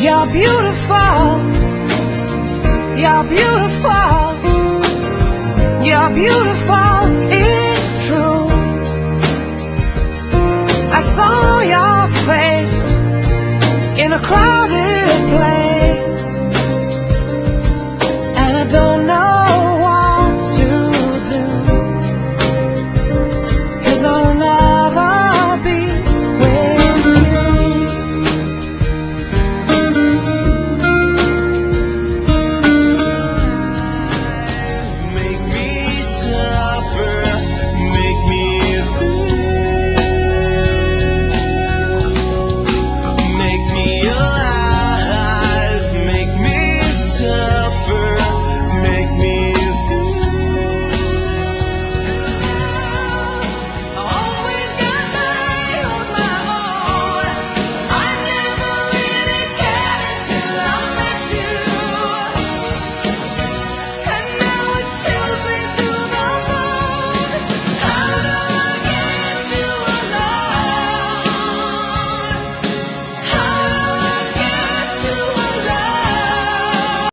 You're beautiful, you're beautiful, you're beautiful, it's true. I saw your face in a crowded place.